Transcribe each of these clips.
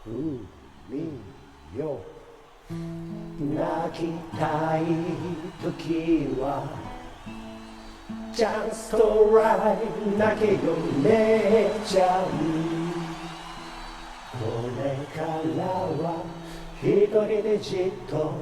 海よ泣きたい時は Just right 泣けよ姉ちゃんこれからは一人でじっと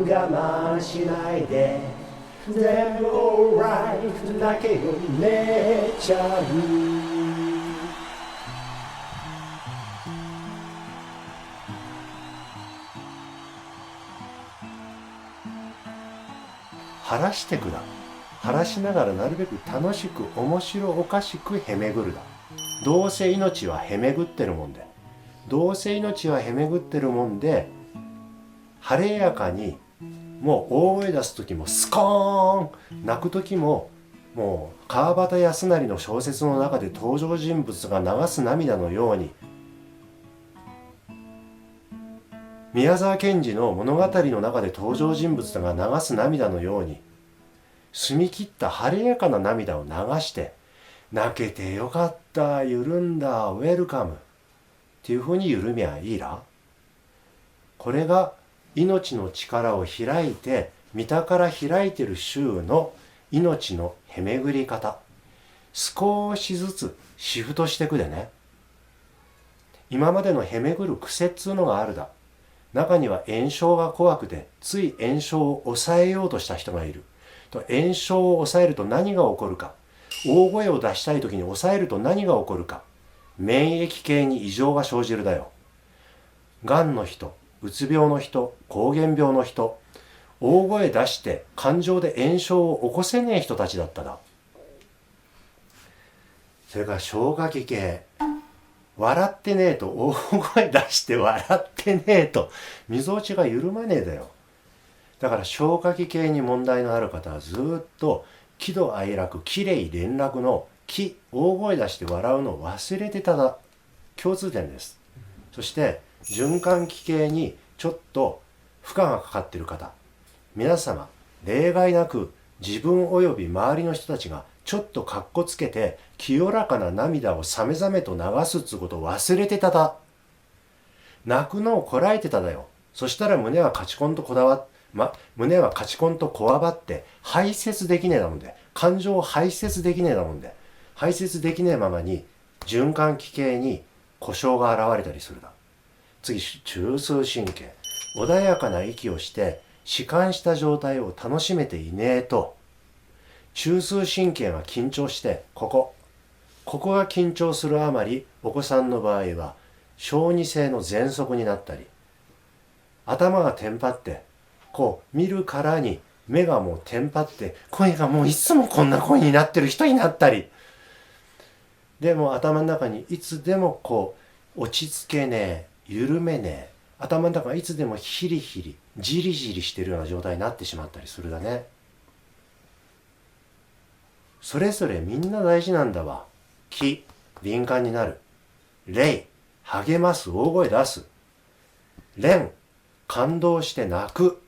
我慢しないで全部 alright 泣けよ姉ちゃん晴らしてくだ晴らしながらなるべく楽しく面白おかしくへめぐるだどうせ命はへめぐってるもんでどうせ命はへめぐってるもんで晴れやかにもう大声出す時もスコーン泣く時ももう川端康成の小説の中で登場人物が流す涙のように宮沢賢治の物語の中で登場人物が流す涙のように澄み切った晴れやかな涙を流して泣けてよかった緩んだウェルカムっていうふうに緩みゃいいらこれが命の力を開いて御田から開いてる週の命のへめぐり方少しずつシフトしてくでね今までのへめぐる癖っつうのがあるだ中には炎症が怖くてつい炎症を抑えようとした人がいると炎症を抑えると何が起こるか大声を出したい時に抑えると何が起こるか免疫系に異常が生じるだよがんの人うつ病の人膠原病の人大声出して感情で炎症を起こせねえ人たちだっただそれから消化器系笑ってねえと大声出して笑ってねえとみぞおちが緩まねえだよだから消化器系に問題のある方はずっと喜怒哀楽きれい連絡の喜大声出して笑うのを忘れてただ共通点ですそして循環器系にちょっと負荷がかかっている方皆様例外なく自分および周りの人たちがちょっとかっこつけて清らかな涙をさめざめと流すっつうことを忘れてただ泣くのをこらえてただよそしたら胸はカチコンと胸はカチコンとこわばって排泄できねえだもんで感情を排泄できねえだもんで排泄できねえままに循環器系に故障が現れたりするだ次中枢神経穏やかな息をして弛緩した状態を楽しめていねえと中枢神経が緊張してここが緊張するあまりお子さんの場合は小児性の喘息になったり頭がテンパってこう見るからに目がもうテンパって声がもういつもこんな声になってる人になったりでも頭の中にいつでもこう落ち着けねえ緩めねえ頭の中がいつでもヒリヒリジリジリしてるような状態になってしまったりするだねそれぞれみんな大事なんだわ気敏感になる霊励ます大声出す連感動して泣く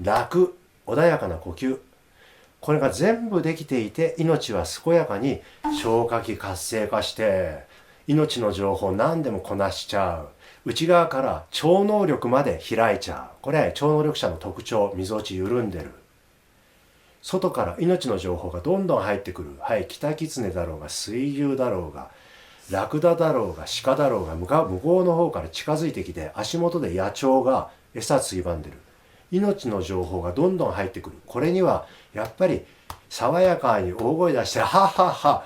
楽穏やかな呼吸これが全部できていて命は健やかに消化器活性化して命の情報何でもこなしちゃう内側から超能力まで開いちゃうこれ超能力者の特徴みぞおち緩んでる外から命の情報がどんどん入ってくるはいキタキツネだろうが水牛だろうがラクダだろうが鹿だろうが向こうの方から近づいてきて足元で野鳥が餌ついばんでる命の情報がどんどん入ってくるこれにはやっぱり爽やかに大声出してははは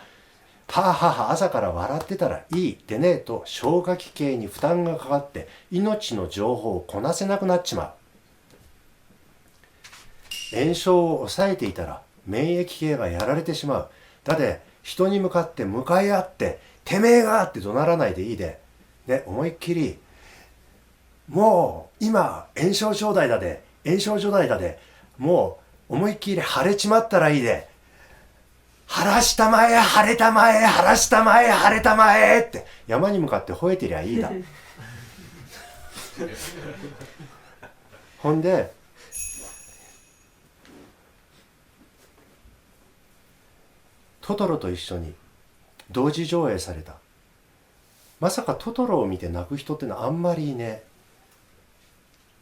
ははは朝から笑ってたらいいでねえと消化器系に負担がかかって命の情報をこなせなくなっちまう炎症を抑えていたら免疫系がやられてしまうだって人に向かって向かい合っててめえがって怒鳴らないでいいで、ね、思いっきりもう今炎症状態だでもう思いっきり腫れちまったらいいで晴らしたまえ晴れたまえ晴らしたまえ晴れたまえって山に向かって吠えてりゃいいだほんでトトロと一緒に同時上映されたまさかトトロを見て泣く人ってのはあんまりいねえ。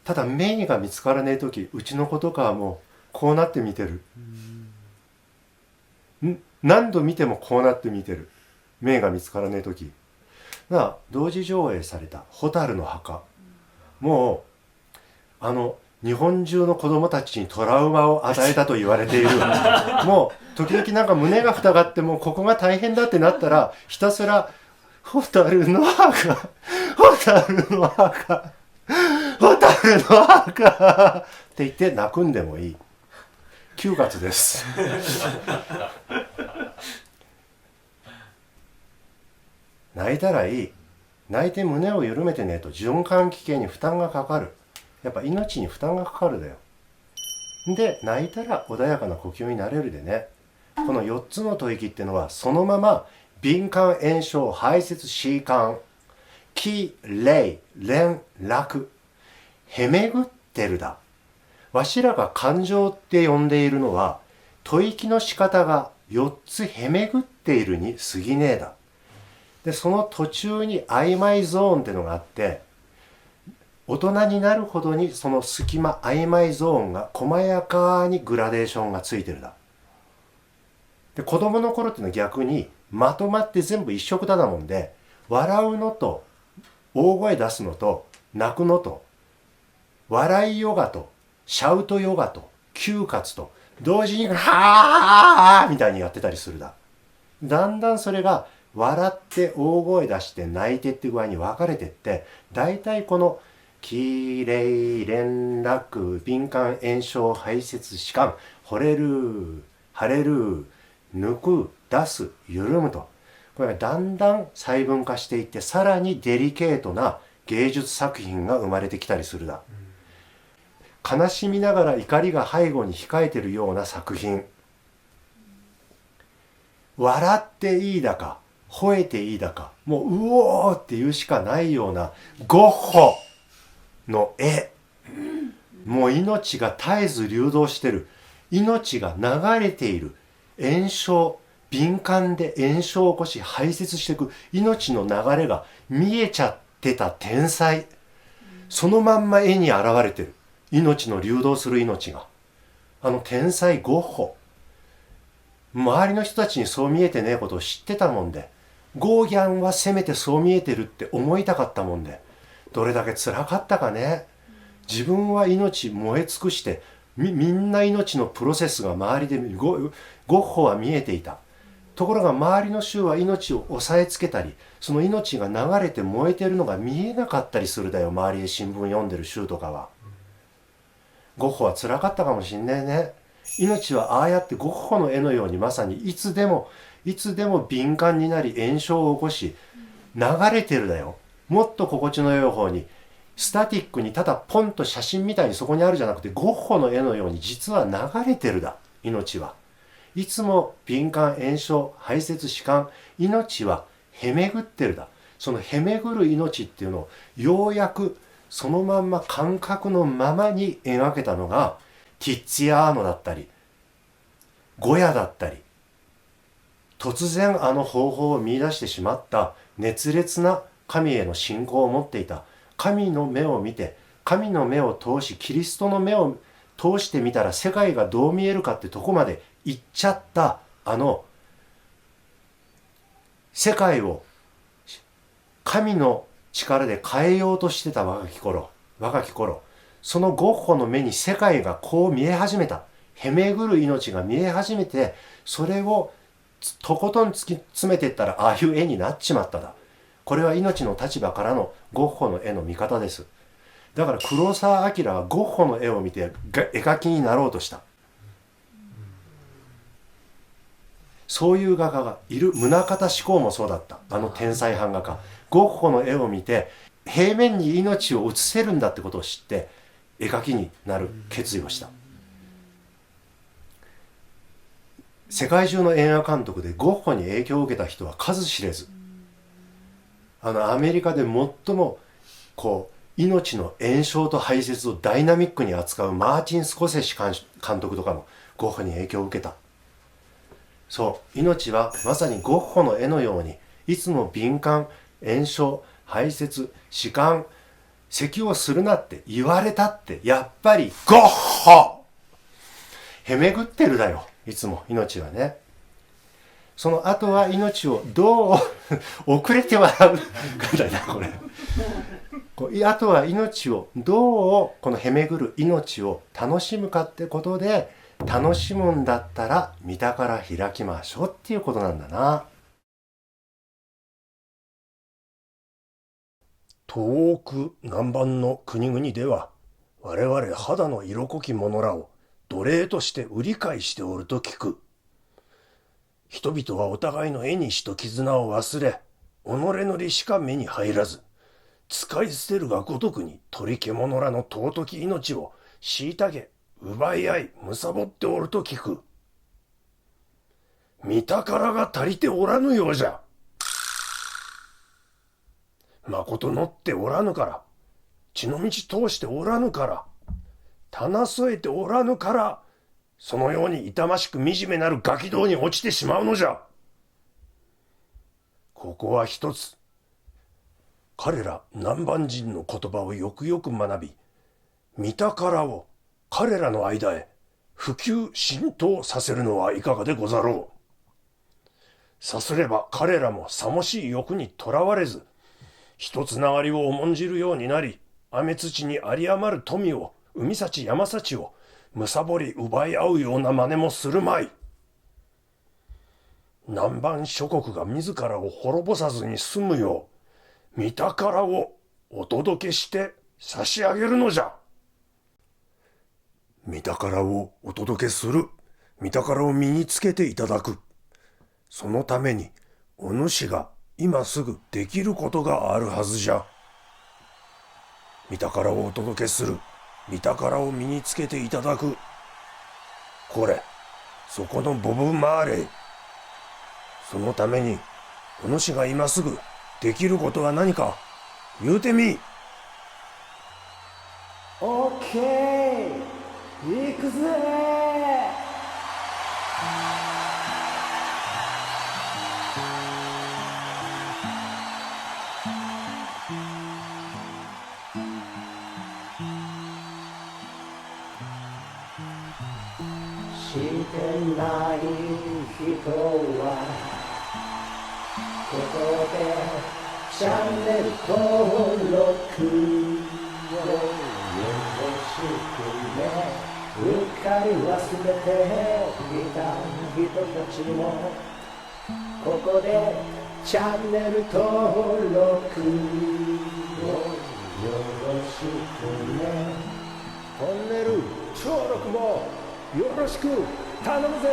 ただメイが見つからねえ時、うちの子とかはもうこうなって見てる。何度見てもこうなって見てる。メイが見つからねえ時が同時上映された蛍の墓、もう日本中の子供たちにトラウマを与えたと言われているもう時々なんか胸が塞がってもうここが大変だってなったらひたすら蛍の墓、蛍の墓、蛍の墓って言って泣くんでもいい。9月です泣いたらいい。泣いて胸を緩めてねえと循環器系に負担がかかる。やっぱ命に負担がかかるだよ。で泣いたら穏やかな呼吸になれるでね。この4つの吐息っていうのはそのまま敏感炎症排泄弛緩気霊連絡へめぐってるだ。わしらが感情って呼んでいるのは吐息の仕方が4つへめぐっているに過ぎねえだ。でその途中に曖昧ゾーンってのがあって、大人になるほどにその隙間曖昧ゾーンが細やかにグラデーションがついてるだ。で子供の頃っていうのは逆にまとまって全部一色だなもんで、笑うのと大声出すのと泣くのと笑いヨガとシャウトヨガと嗅覚と同時にはーみたいにやってたりするだ。だんだんそれが笑って大声出して泣いてって具合に分かれてって、だいたいこの気霊連絡敏感炎症排泄弛緩惚れる腫れる抜く出す緩むと、これがだんだん細分化していって、さらにデリケートな芸術作品が生まれてきたりするだ。悲しみながら怒りが背後に控えてるような作品、笑っていいだか吠えていいだかもううおーって言うしかないようなゴッホの絵、もう命が絶えず流動してる、命が流れている、炎症敏感で炎症を起こし排泄していく命の流れが見えちゃってた天才、そのまんま絵に現れてる命の流動する命が、天才ゴッホ、周りの人たちにそう見えてねえことを知ってたもんで、ゴーギャンはせめてそう見えてるって思いたかったもんで、どれだけ辛かったかね。自分は命燃え尽くして、みんな命のプロセスが周りでゴッホは見えていた。ところが周りの衆は命を抑えつけたり、その命が流れて燃えてるのが見えなかったりするだよ、周りで新聞読んでる衆とかは。ゴッホは辛かったかもしんねえね。命はああやってゴッホの絵のようにまさにいつでも敏感になり炎症を起こし流れてるだよ。もっと心地の良い方にスタティックにただポンと写真みたいにそこにあるじゃなくて、ゴッホの絵のように実は流れてるだ。命はいつも敏感炎症排泄弛緩、命はへめぐってるだ。そのへめぐる命っていうのをようやくそのまんま感覚のままに描けたのがティッツィアーノだったりゴヤだったり、突然あの方法を見出してしまった熱烈な神への信仰を持っていた、神の目を見て神の目を通しキリストの目を通してみたら世界がどう見えるかってとこまで行っちゃった、世界を神の力で変えようとしてた若き頃、そのゴッホの目に世界がこう見え始めた、へめぐる命が見え始めて、それをとことん突き詰めていったらああいう絵になっちまっただ。これは命の立場からのゴッホの絵の見方です。だから黒澤明はゴッホの絵を見て絵描きになろうとした。そういう画家がいる。宗像志功もそうだった。天才版画家、ゴッホの絵を見て平面に命を映せるんだってことを知って絵描きになる決意をした。世界中の映画監督でゴッホに影響を受けた人は数知れず、アメリカで最も命の炎症と排泄をダイナミックに扱うマーチン・スコセッシ監督とかもゴッホに影響を受けた。そう、命はまさにゴッホの絵のようにいつも敏感炎症、排泄、弛緩、咳をするなって言われたって、やっぱりゴッホへめぐってるだよ、いつも命はね。その後は命をどう遅れて笑うかだな、これ。あとは命をどう、このへめぐる命を楽しむかってことで、楽しむんだったら見たから開きましょうっていうことなんだな。東北南蛮の国々では、我々肌の色濃き者らを奴隷として売り買いしておると聞く。人々はお互いの縁と絆を忘れ、己の利しか目に入らず、使い捨てるがごとくに鳥獣らの尊き命を虐げ、奪い合い、貪っておると聞く。見宝が足りておらぬようじゃ。まこと乗っておらぬから、血の道通しておらぬから、棚添えておらぬから、そのように痛ましく惨めなるガキ道に落ちてしまうのじゃ。ここは一つ、彼ら南蛮人の言葉をよくよく学び、見宝を彼らの間へ普及浸透させるのはいかがでござろう。さすれば彼らもさもしい欲にとらわれず、一つながりを重んじるようになり、雨土に有り余る富を、海幸山幸を貪り奪い合うような真似もするまい。南蛮諸国が自らを滅ぼさずに済むよう、見宝をお届けして差し上げるのじゃ。見宝をお届けする。見宝を身につけていただく。そのためにお主が今すぐできることがあるはずじゃ。見宝をお届けする。見宝を身につけていただく。これ、そこのボブ・マーレー。そのためにお主が今すぐできることは何か言うてみ。オッケー、行くぜ。してない人はここでチャンネル登録をよろしくね。うっかり忘れていた人たちもここでチャンネル登録をよろしくね。トンネル登録もよろしく頼むぜ。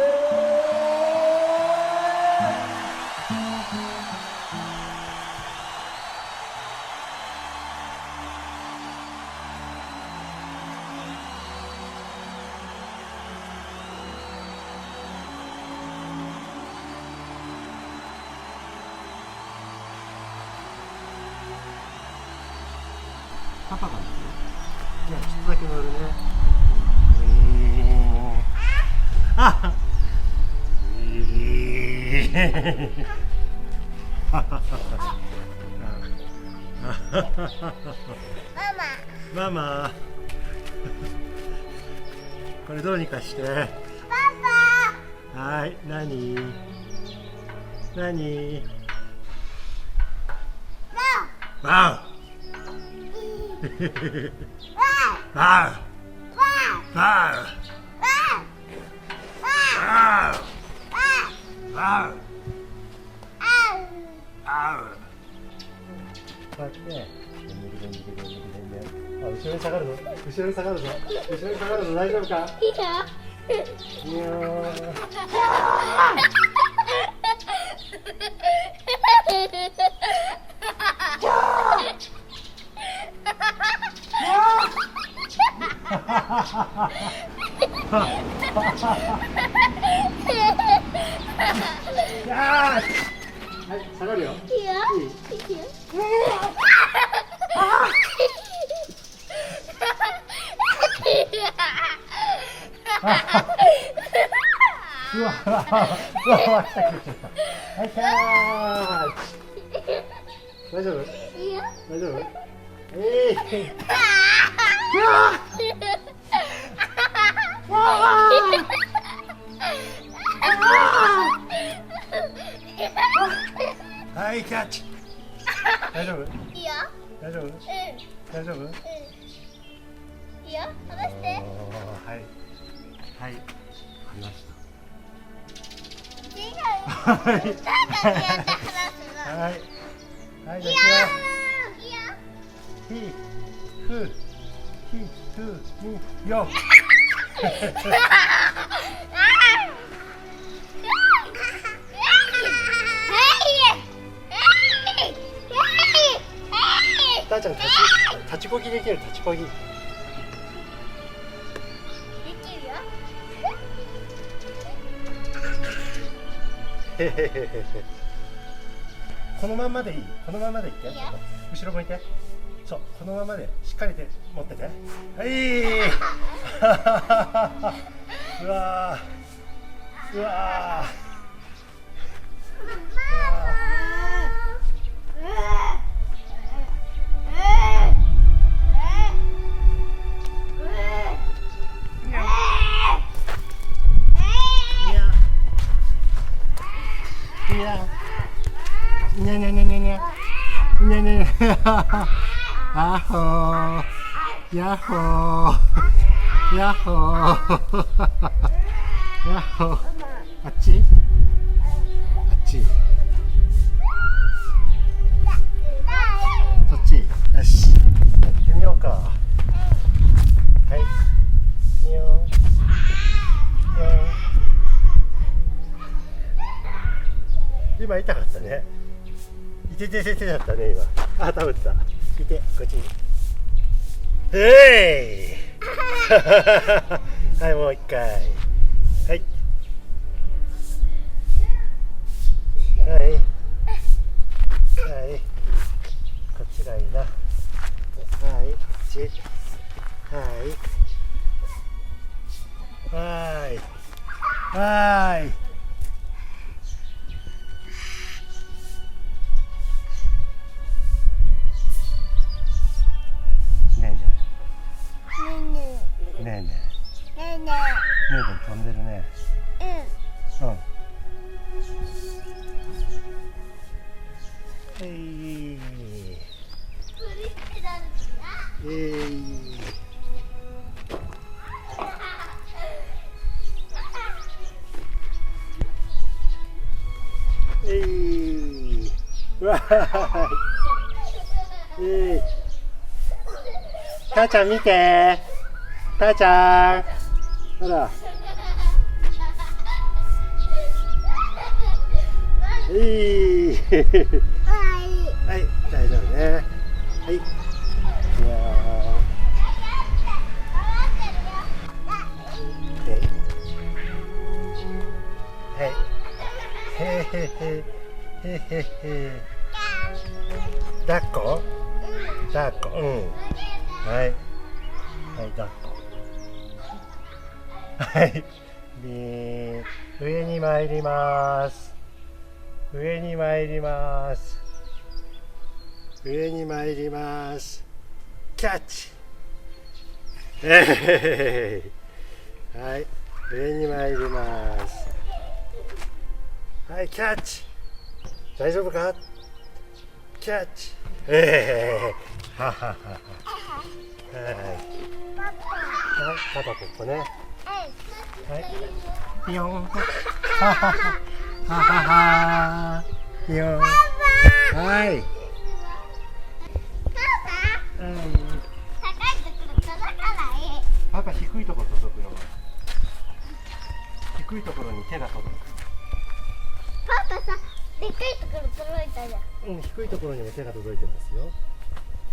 パパが乗るね。じゃあちょっとだけ乗るね。あママこれどうにかしてパパ。はい、何ワウワウワウこうやって後ろに下がるぞ、後ろに下がるぞ、後ろに下がるぞ、大丈夫か？いいよはい、下がるよ。いいよ。いいよ。うわ、来た、来た。はい、キャーッ。大丈夫？いいよ。大丈夫？はい、キャッチ。大丈夫？いいよ。大丈夫？うん。大丈夫？うん。いいよ。離して。はい。はい。離した。違う。はい。なんかやって離すの。はい。はい、じゃいいよ。あいくよ。ひ、ふ、ひ、ふ、み、よ。たーちゃん立ちこぎできる、立ちこぎ。できるよ。へへへへへ。このまんまでいい。このままでいって。いいよ後ろ向いて。そう、このままでしっかり手持ってて。はい。うわー。うわー。いや。にゃにゃにゃにゃにゃ。にゃにゃにゃ。あほー。やっほー。やっほー。やっほー。あっち。あっち。そっち。よし。やってみようか。はい。にょん。にょん。今痛かったね。いててててだったね今。あ、食べてた。いて、こっちに。へい。はい、もう一回。はい。はい。はい。こっちがいいな。はい、こっち。はい。はい。はい。ねえねえ。ねえねえ。ねえねえ飛んでるね。うん。えい。わーい。たーちゃん見て。たーちゃん。ほら。はい、大丈夫ね。はい。いやはい。へへへ。へへへ。抱っこ。抱っこ。うん。はい。はい、抱っこ。はい。上に参ります。上に参ります。上に参ります。キャッチ。はい、上に参ります。はい、キャッチ。大丈夫か？キャッチ。はははは。はい。パパここね。はい。ピヨン。ははは。ははは。ピヨン。はい。パパ低いところ届くよ。低いところに手が届く。パパさ、でっかいところ届いたじゃん。うん、低いところにも手が届いてますよ。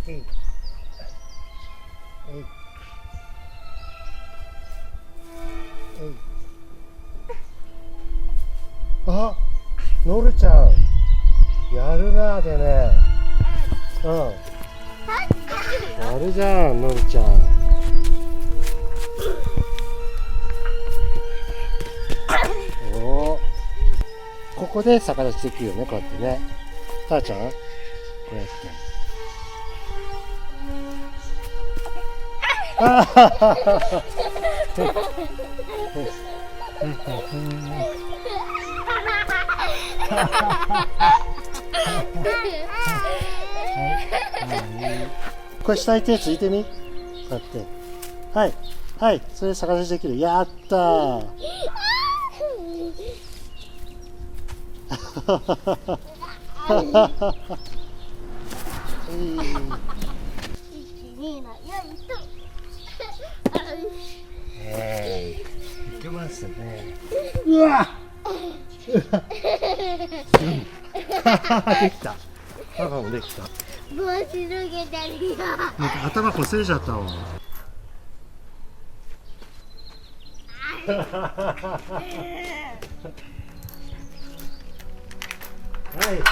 えい。えい。えい。あ、のるちゃん。やるなーでね。うん。やるじゃん、のるちゃん。おお。ここで逆立ちできるよね、こうやってね。たーちゃん、やって。これ下に手ついてみ。こうやって。はいはい、それ逆立ちできる。やったー。いけますね。うわできた。パパもできた。帽子脱げてるよ。頭こすれちゃったわ。はい。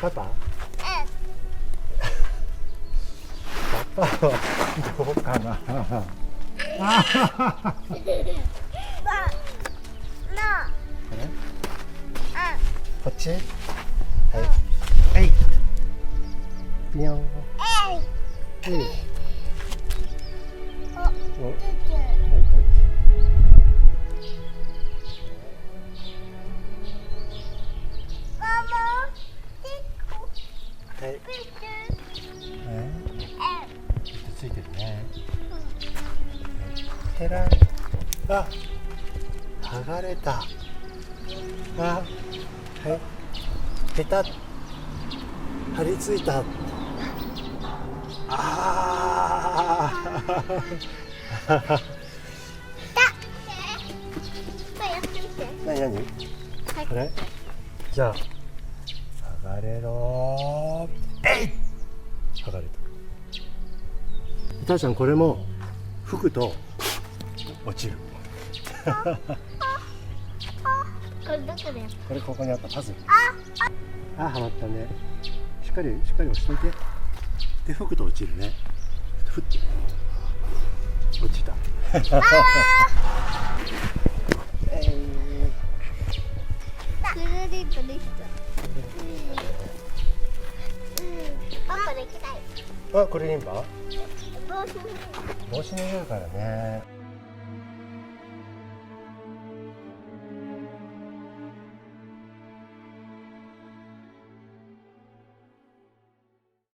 パパ？パパはどうかな。こっち？はい。はい。ぴよん。ついてるね。へら。あ、剥がれた。あ、はい。ペタッ。張り付いた。ああ。何？これ？じゃあ剥がれろー。えい。剥がれた。たーちゃん、これも吹くと落ちる。これどこで？これここにあったパズル。あ、はまったね。しっかり押しといて。で吹くと落ちるね。ふって落ちた。くるりとできた。パパできない。あ、これリンパ？帽子脱げるからね。